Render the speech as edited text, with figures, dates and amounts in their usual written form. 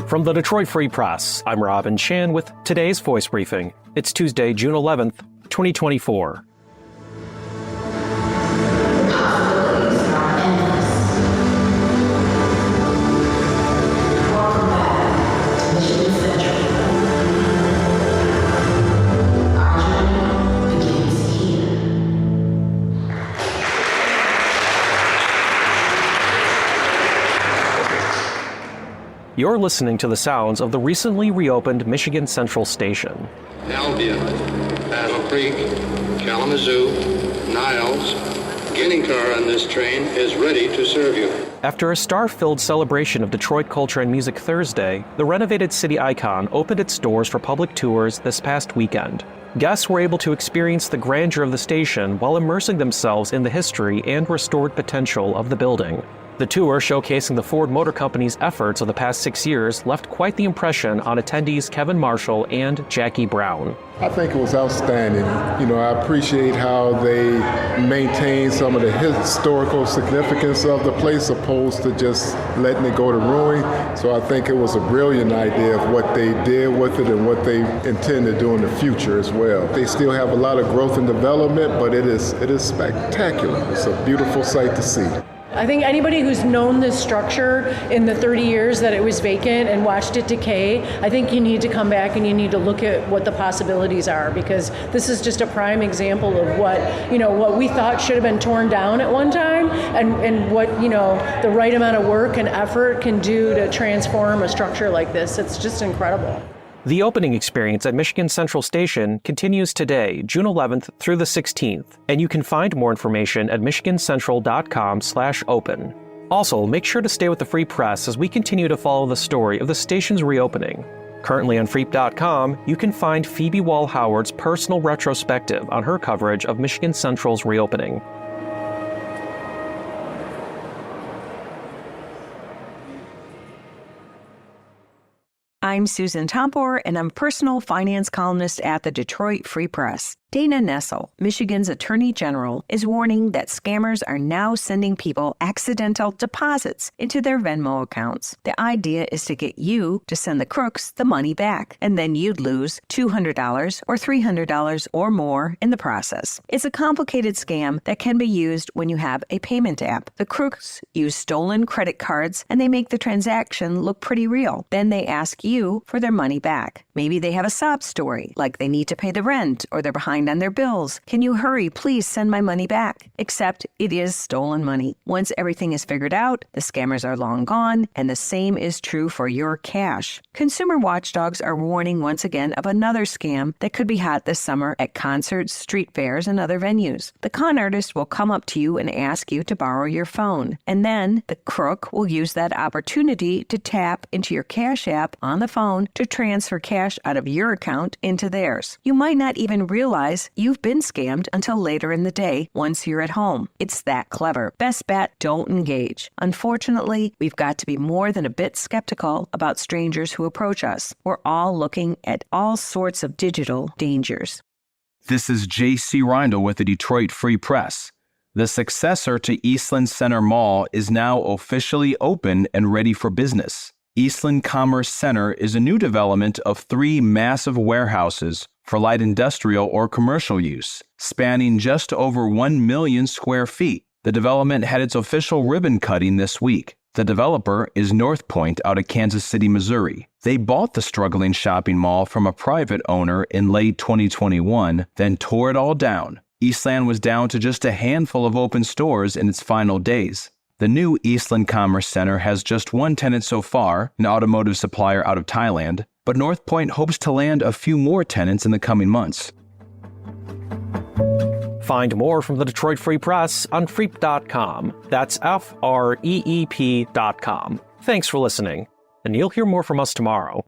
From the Detroit Free Press, I'm Robin Chan with today's Voice Briefing. It's Tuesday, June 11th, 2024. You're listening to the sounds of the recently reopened Michigan Central Station. Albion, Battle Creek, Kalamazoo, Niles, Guinea Car on this train is ready to serve you. After a star-filled celebration of Detroit culture and music Thursday, the renovated city icon opened its doors for public tours this past weekend. Guests were able to experience the grandeur of the station while immersing themselves in the history and restored potential of the building. The tour, showcasing the Ford Motor Company's efforts of the past 6 years, left quite the impression on attendees Kevin Marshall and Jackie Brown. I think it was outstanding. I appreciate how they maintain some of the historical significance of the place opposed to just letting it go to ruin. So I think it was a brilliant idea of what they did with it and what they intend to do in the future as well. They still have a lot of growth and development, but it is spectacular. It's a beautiful sight to see. I think anybody who's known this structure in the 30 years that it was vacant and watched it decay, I think you need to come back and you need to look at what the possibilities are, because this is just a prime example of what we thought should have been torn down at one time and what, the right amount of work and effort can do to transform a structure like this. It's just incredible. The opening experience at Michigan Central Station continues today, June 11th through the 16th, and you can find more information at michigancentral.com/open. Also, make sure to stay with the Free Press as we continue to follow the story of the station's reopening. Currently on Freep.com, you can find Phoebe Wall-Howard's personal retrospective on her coverage of Michigan Central's reopening. I'm Susan Tompor, and I'm personal finance columnist at the Detroit Free Press. Dana Nessel, Michigan's Attorney General, is warning that scammers are now sending people accidental deposits into their Venmo accounts. The idea is to get you to send the crooks the money back, and then you'd lose $200 or $300 or more in the process. It's a complicated scam that can be used when you have a payment app. The crooks use stolen credit cards, and they make the transaction look pretty real. Then they ask you for their money back. Maybe they have a sob story, like they need to pay the rent or they're behind on their bills. Can you hurry? Please send my money back. Except it is stolen money. Once everything is figured out, the scammers are long gone, and the same is true for your cash. Consumer watchdogs are warning once again of another scam that could be hot this summer at concerts, street fairs, and other venues. The con artist will come up to you and ask you to borrow your phone, and then the crook will use that opportunity to tap into your Cash App on the phone to transfer cash out of your account into theirs. You might not even realize you've been scammed until later in the day once you're at home. It's that clever. Best bet, don't engage. Unfortunately, we've got to be more than a bit skeptical about strangers who approach us. We're all looking at all sorts of digital dangers. This is J.C. Reindl with the Detroit Free Press. The successor to Eastland Center Mall is now officially open and ready for business. Eastland Commerce Center is a new development of 3 massive warehouses for light industrial or commercial use, spanning just over 1 million square feet. The development had its official ribbon cutting this week. The developer is North Point out of Kansas City, Missouri. They bought the struggling shopping mall from a private owner in late 2021, then tore it all down. Eastland was down to just a handful of open stores in its final days. The new Eastland Commerce Center has just one tenant so far, an automotive supplier out of Thailand, but North Point hopes to land a few more tenants in the coming months. Find more from the Detroit Free Press on Freep.com. That's FREEP.com. Thanks for listening, and you'll hear more from us tomorrow.